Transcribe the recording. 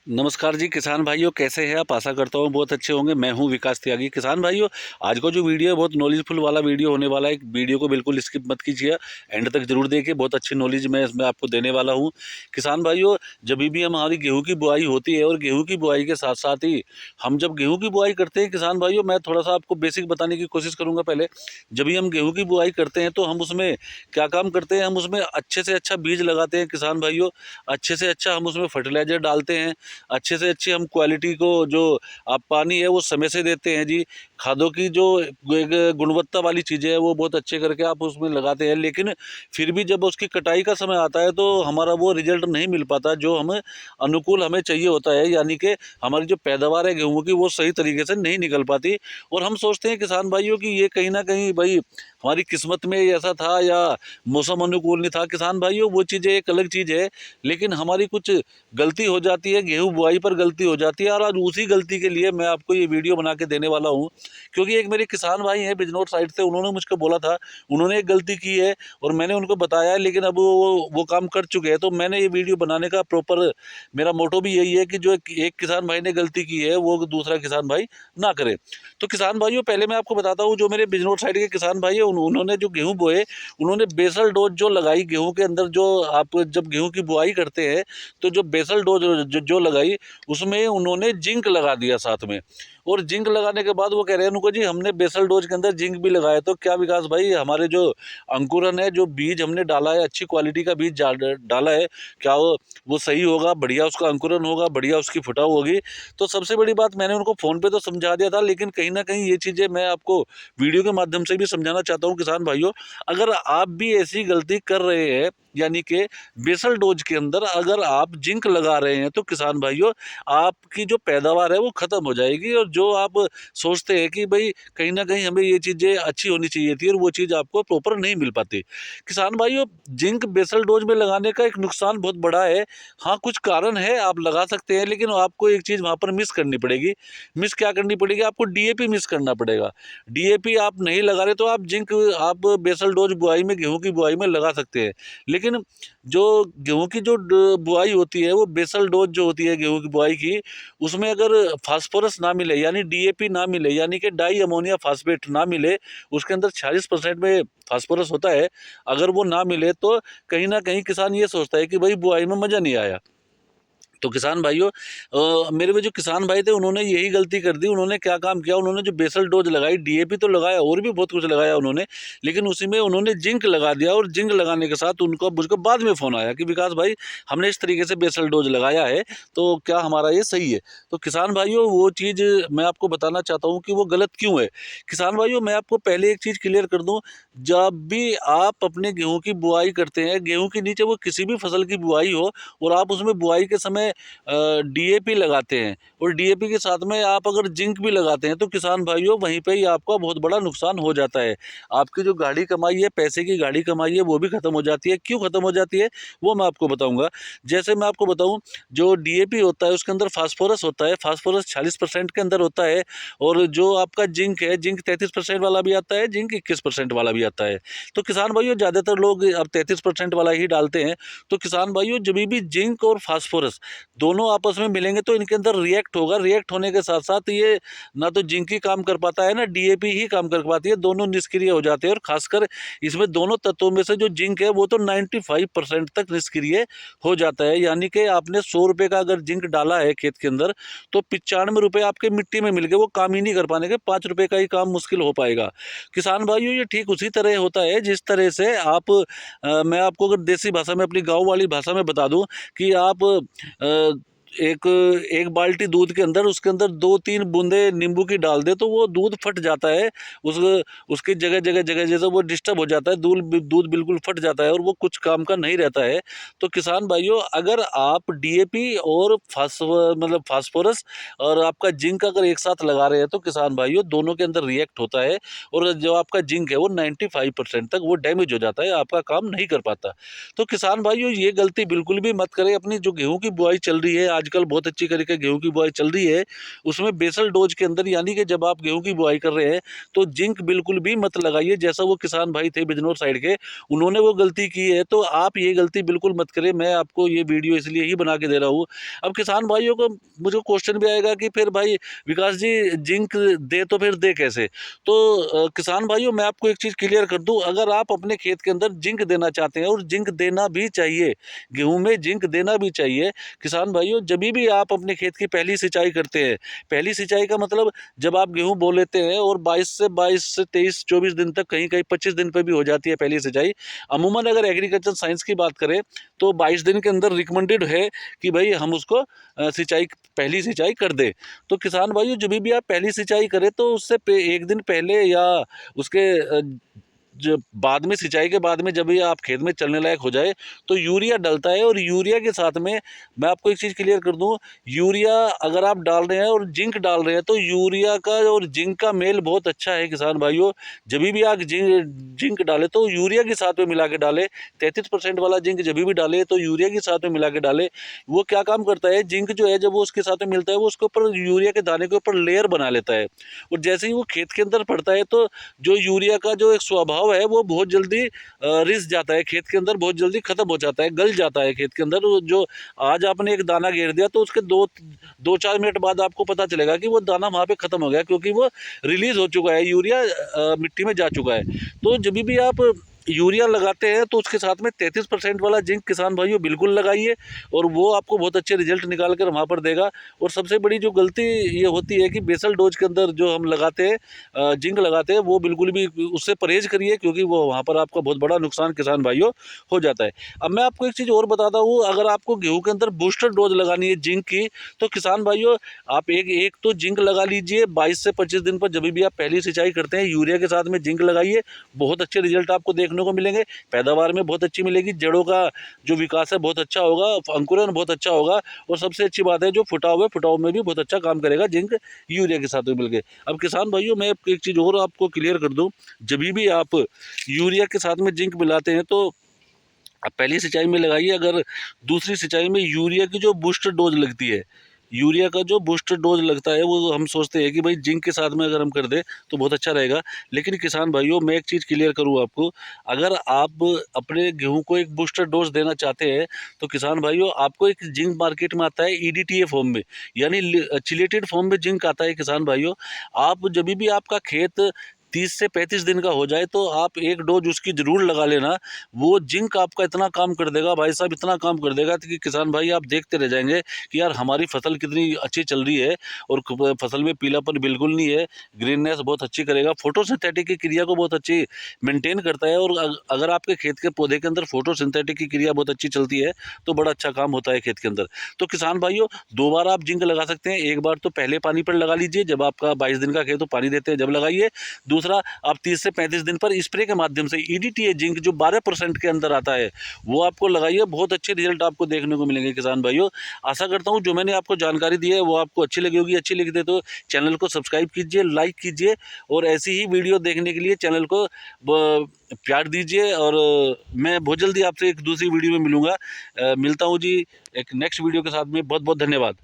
नमस्कार जी किसान भाइयों, कैसे हैं आप। आशा करता हूँ बहुत अच्छे होंगे। मैं हूँ विकास त्यागी। किसान भाइयों, आज का जो वीडियो है बहुत नॉलेजफुल वाला वीडियो होने वाला है। वीडियो को बिल्कुल स्किप मत कीजिए, एंड तक जरूर देखिए। बहुत अच्छी नॉलेज मैं इसमें आपको देने वाला हूँ। किसान भाइयों, जब भी हमारी गेहूँ की बुआई होती है और गेहूँ की बुआई के साथ साथ ही हम जब गेहूँ की बुआई करते हैं, किसान भाइयों मैं थोड़ा सा आपको बेसिक बताने की कोशिश करूँगा। पहले जब भी हम गेहूँ की बुआई करते हैं तो हम उसमें क्या काम करते हैं, हम उसमें अच्छे से अच्छा बीज लगाते हैं किसान भाइयों। अच्छे से अच्छा हम उसमें फर्टिलाइजर डालते हैं। अच्छे से अच्छी हम क्वालिटी को जो आप पानी है वो समय से देते हैं जी। खादों की जो एक गुणवत्ता वाली चीज़ें हैं वो बहुत अच्छे करके आप उसमें लगाते हैं, लेकिन फिर भी जब उसकी कटाई का समय आता है तो हमारा वो रिजल्ट नहीं मिल पाता जो हमें अनुकूल हमें चाहिए होता है। यानी कि हमारी जो पैदावार है गेहूँ की वो सही तरीके से नहीं निकल पाती। और हम सोचते हैं किसान भाइयों कि ये कहीं ना कहीं भाई हमारी किस्मत में ऐसा था या मौसम अनुकूल नहीं था। किसान भाइयों, वो चीज़ें एक अलग चीज़ है, लेकिन हमारी कुछ गलती हो जाती है, गेहूं बुआई पर गलती हो जाती है। और आज उसी गलती के लिए मैं आपको ये वीडियो बना के देने वाला हूं, क्योंकि एक मेरे किसान भाई हैं बिजनौर साइड से, उन्होंने मुझको बोला था, उन्होंने एक गलती की है और मैंने उनको बताया है, लेकिन अब वो काम कर चुके हैं। तो मैंने ये वीडियो बनाने का प्रॉपर मेरा मोटो भी यही है कि जो एक किसान भाई ने गलती की है वो दूसरा किसान भाई ना करे। तो किसान भाइयों, पहले मैं आपको बताता हूँ, जो मेरे बिजनौर साइड के किसान भाई है उन्होंने जो गेहूँ बोए, उन्होंने बेसल डोज जो लगाई गेहूँ के अंदर, जो आप जब गेहूँ की बुआई करते हैं तो जो बेसल डोज जो लगाई उसमें उन्होंने जिंक लगा दिया साथ में। और जिंक लगाने के बाद वो कह रहे हैं उनको जी हमने बेसल डोज के अंदर जिंक भी लगाया। तो क्या विकास भाई, हमारे जो अंकुरन है, जो बीज हमने डाला है, अच्छी क्वालिटी का बीज डाला है, क्या वो सही होगा, बढ़िया उसका अंकुरन होगा, बढ़िया उसकी फुटाव होगी। तो सबसे बड़ी बात, मैंने उनको फ़ोन पे तो समझा दिया था, लेकिन कहीं ना कहीं ये चीज़ें मैं आपको वीडियो के माध्यम से भी समझाना चाहता हूँ किसान भाइयों। अगर आप भी ऐसी गलती कर रहे हैं, यानी कि बेसल डोज के अंदर अगर आप जिंक लगा रहे हैं, तो किसान भाइयों आपकी जो पैदावार है वो ख़त्म हो जाएगी। और जो आप सोचते हैं कि भाई कहीं ना कहीं हमें ये चीज़ें अच्छी होनी चाहिए थी, और वो चीज़ आपको प्रॉपर नहीं मिल पाती। किसान भाइयों, जिंक बेसल डोज में लगाने का एक नुकसान बहुत बड़ा है। हाँ, कुछ कारण है, आप लगा सकते हैं, लेकिन आपको एक चीज़ वहाँ पर मिस करनी पड़ेगी। मिस क्या करनी पड़ेगी, आपको डीएपी मिस करना पड़ेगा। डीएपी आप नहीं लगा रहे तो आप जिंक, आप बेसल डोज बुआई में, गेहूं की बुआई में लगा सकते हैं। लेकिन जो गेहूं की जो बुआई होती है, वो बेसल डोज जो होती है गेहूं की बुआई की, उसमें अगर फास्फोरस ना मिले, यानी डीएपी ना मिले, यानी कि डाई अमोनिया फास्फेट ना मिले, उसके अंदर 46% में फास्फोरस होता है, अगर वो ना मिले तो कहीं ना कहीं किसान ये सोचता है कि भाई बुआई में मज़ा नहीं आया। तो किसान भाइयों, मेरे में जो किसान भाई थे उन्होंने यही गलती कर दी। उन्होंने क्या काम किया, उन्होंने जो बेसल डोज लगाई, डीएपी तो लगाया और भी बहुत कुछ लगाया उन्होंने, लेकिन उसी में उन्होंने जिंक लगा दिया। और जिंक लगाने के साथ उनको मुझको बाद में फ़ोन आया कि विकास भाई, हमने इस तरीके से बेसल डोज लगाया है, तो क्या हमारा ये सही है। तो किसान भाइयों, वो चीज़ मैं आपको बताना चाहता हूँ कि वो गलत क्यों है। किसान भाइयों, मैं आपको पहले एक चीज़ क्लियर कर दूँ, जब भी आप अपने गेहूँ की बुआई करते हैं, गेहूँ के नीचे वो किसी भी फसल की बुआई हो, और आप उसमें बुआई के समय डीएपी लगाते हैं, और डीएपी के साथ में आप अगर जिंक भी लगाते हैं, तो किसान भाइयों वहीं पे ही आपका बहुत बड़ा नुकसान हो जाता है। आपकी जो गाढ़ी कमाई है, पैसे की गाढ़ी कमाई है, वो भी खत्म हो जाती है। क्यों खत्म हो जाती है वो मैं आपको बताऊंगा। जैसे मैं आपको बताऊं, जो डीएपी होता है उसके अंदर फास्फोरस होता है, फास्फोरस 40% के अंदर होता है। और जो आपका जिंक है, जिंक 33% वाला भी आता है, जिंक 21% वाला भी आता है। तो किसान भाइयों, ज़्यादातर लोग अब 33% वाला ही डालते हैं। तो किसान भाइयों, जब भी जिंक और फास्फोरस दोनों आपस में मिलेंगे तो इनके अंदर रिएक्ट होगा। रिएक्ट होने के साथ साथ ये ना तो जिंक ही काम कर पाता है, ना डीएपी ही काम कर पाती है, दोनों निष्क्रिय हो जाते हैं। और खासकर इसमें दोनों तत्वों में से जो जिंक है वो तो 95% तक निष्क्रिय हो जाता है। यानी कि आपने 100 रुपये का अगर जिंक डाला है खेत के अंदर, तो 95 रुपये आपके मिट्टी में मिल गए, वो काम ही नहीं कर पाने के, 5 रुपये का ही काम मुश्किल हो पाएगा। किसान भाइयों, ये ठीक उसी तरह होता है जिस तरह से आप मैं आपको अगर देसी भाषा में, अपनी गाँव वाली भाषा में बता दूं कि आप एक एक बाल्टी दूध के अंदर, उसके अंदर 2-3 बूंदे नींबू की डाल दे तो वो दूध फट जाता है। उस उसकी जगह जगह जगह जैसे वो डिस्टर्ब हो जाता है, दूध बिल्कुल फट जाता है और वो कुछ काम का नहीं रहता है। तो किसान भाइयों, अगर आप डीएपी और फास्फोरस और आपका जिंक अगर एक साथ लगा रहे हैं, तो किसान भाइयों दोनों के अंदर रिएक्ट होता है, और जो आपका जिंक है वो 95% तक वो डैमेज हो जाता है, आपका काम नहीं कर पाता। तो किसान भाइयों, ये गलती बिल्कुल भी मत करें। अपनी जो गेहूं की बुआई चल रही है, आजकल बहुत अच्छी तरीके गेहूं की बुआई चल रही है, उसमें बेसल डोज के अंदर, यानी कि जब आप गेहूं की बुआई कर रहे हैं तो जिंक बिल्कुल भी मत लगाइए। जैसा वो किसान भाई थे बिजनौर साइड के, उन्होंने वो गलती की है, तो आप ये गलती बिल्कुल मत करें। मैं आपको ये वीडियो इसलिए ही बना के दे रहा हूँ। अब किसान भाइयों को मुझे क्वेश्चन भी आएगा कि फिर भाई विकास जी जिंक दे तो फिर दे कैसे? तो किसान भाइयों मैं आपको एक चीज़ क्लियर कर दूं, अगर आप अपने खेत के अंदर जिंक देना चाहते हैं, और जिंक देना भी चाहिए, गेहूं में जिंक देना भी चाहिए किसान भाइयों, जब भी आप अपने खेत की पहली सिंचाई करते हैं, पहली सिंचाई का मतलब जब आप गेहूं बो लेते हैं और 22 से 23-24 दिन तक, कहीं कहीं 25 दिन पे भी हो जाती है पहली सिंचाई। अमूमन अगर एग्रीकल्चर साइंस की बात करें तो 22 दिन के अंदर रिकमेंडेड है कि भाई हम उसको सिंचाई, पहली सिंचाई कर दें। तो किसान भाइयों जब भी आप पहली सिंचाई करें तो उससे एक दिन पहले या उसके जो बाद में, सिंचाई के बाद में जब ये आप खेत में चलने लायक हो जाए तो यूरिया डलता है। और यूरिया के साथ में मैं आपको एक चीज़ क्लियर कर दूं, यूरिया अगर आप डाल रहे हैं और जिंक डाल रहे हैं तो यूरिया का और जिंक का मेल बहुत अच्छा है किसान भाइयों। जब भी आप जिंक डालें तो यूरिया के साथ में मिला के डालें। 33% वाला जिंक जब भी डालें तो यूरिया के साथ में मिला के डालें। वो क्या काम करता है, जिंक जो है जब वो उसके साथ में मिलता है वो उसके ऊपर, यूरिया के दाने के ऊपर लेयर बना लेता है, और जैसे ही वो खेत के अंदर पड़ता है तो जो यूरिया का जो एक स्वभाव है वो बहुत जल्दी रिस जाता है खेत के अंदर, बहुत जल्दी खत्म हो जाता है, गल जाता है खेत के अंदर। जो आज आपने एक दाना घेर दिया तो उसके 2-4 मिनट बाद आपको पता चलेगा कि वो दाना वहाँ पे खत्म हो गया, क्योंकि वो रिलीज हो चुका है, यूरिया मिट्टी में जा चुका है। तो जब भी आप यूरिया लगाते हैं तो उसके साथ में 33% वाला जिंक किसान भाइयों बिल्कुल लगाइए, और वो आपको बहुत अच्छे रिजल्ट निकाल कर वहाँ पर देगा। और सबसे बड़ी जो गलती ये होती है कि बेसल डोज के अंदर जो हम लगाते हैं, जिंक लगाते हैं, वो बिल्कुल भी उससे परहेज करिए, क्योंकि वो वहाँ पर आपका बहुत बड़ा नुकसान किसान भाइयों हो जाता है। अब मैं आपको एक चीज़ और बताता हूँ, अगर आपको गेहूँ के अंदर बूस्टर डोज लगानी है जिंक की, तो किसान भाइयों आप एक तो जिंक लगा लीजिए 22 से 25 दिन पर, जब भी आप पहली सिंचाई करते हैं यूरिया के साथ में जिंक लगाइए, बहुत अच्छे रिजल्ट आपको देखने को मिलेंगे, पैदावार में बहुत अच्छी मिलेगी, जड़ों का जो विकास है बहुत अच्छा होगा, अंकुरन बहुत अच्छा होगा, और सबसे अच्छी बात है जो फुटाव में भी बहुत अच्छा काम करेगा जिंक यूरिया के साथ में मिलकर। अब किसान भाइयों मैं एक चीज़ और आपको क्लियर कर दूं, जब भी आप यूरिया के साथ में जिंक मिलाते हैं तो आप पहली सिंचाई में लगाइए, अगर दूसरी सिंचाई में यूरिया की जो बूस्टर डोज लगती है, यूरिया का जो बूस्टर डोज लगता है वो हम सोचते हैं कि भाई जिंक के साथ में अगर हम कर दें तो बहुत अच्छा रहेगा। लेकिन किसान भाइयों मैं एक चीज़ क्लियर करूँ आपको, अगर आप अपने गेहूं को एक बूस्टर डोज देना चाहते हैं तो किसान भाइयों आपको एक जिंक मार्केट में आता है EDTA फॉर्म में, यानी चिलेटेड फॉर्म में जिंक आता है किसान भाइयों। आप जब भी आपका खेत 30 से 35 दिन का हो जाए तो आप एक डोज उसकी ज़रूर लगा लेना। वो जिंक आपका इतना काम कर देगा भाई साहब, इतना काम कर देगा कि किसान भाई आप देखते रह जाएंगे कि यार हमारी फसल कितनी अच्छी चल रही है, और फसल में पीलापन बिल्कुल नहीं है, ग्रीननेस बहुत अच्छी करेगा, फोटोसिंथेटिक की क्रिया को बहुत अच्छी मेंटेन करता है। और अगर आपके खेत के पौधे के अंदर फोटोसिंथेटिक की क्रिया बहुत अच्छी चलती है तो बड़ा अच्छा काम होता है खेत के अंदर। तो किसान भाइयों 2 बार आप जिंक लगा सकते हैं, एक बार तो पहले पानी पर लगा लीजिए, जब आपका 22 दिन का खेत तो पानी देते हैं जब लगाइए। दूसरा आप 30 से 35 दिन पर स्प्रे के माध्यम से EDTA जिंक जो 12% के अंदर आता है वो आपको लगाइए, बहुत अच्छे रिजल्ट आपको देखने को मिलेंगे किसान भाइयों। आशा करता हूँ जो मैंने आपको जानकारी दी है वो आपको अच्छी लगी होगी, अच्छी लगी तो चैनल को सब्सक्राइब कीजिए, लाइक कीजिए, और ऐसी ही वीडियो देखने के लिए चैनल को प्यार दीजिए। और मैं बहुत जल्दी आपसे एक दूसरी वीडियो में मिलूँगा, मिलता हूँ जी एक नेक्स्ट वीडियो के साथ में। बहुत बहुत धन्यवाद।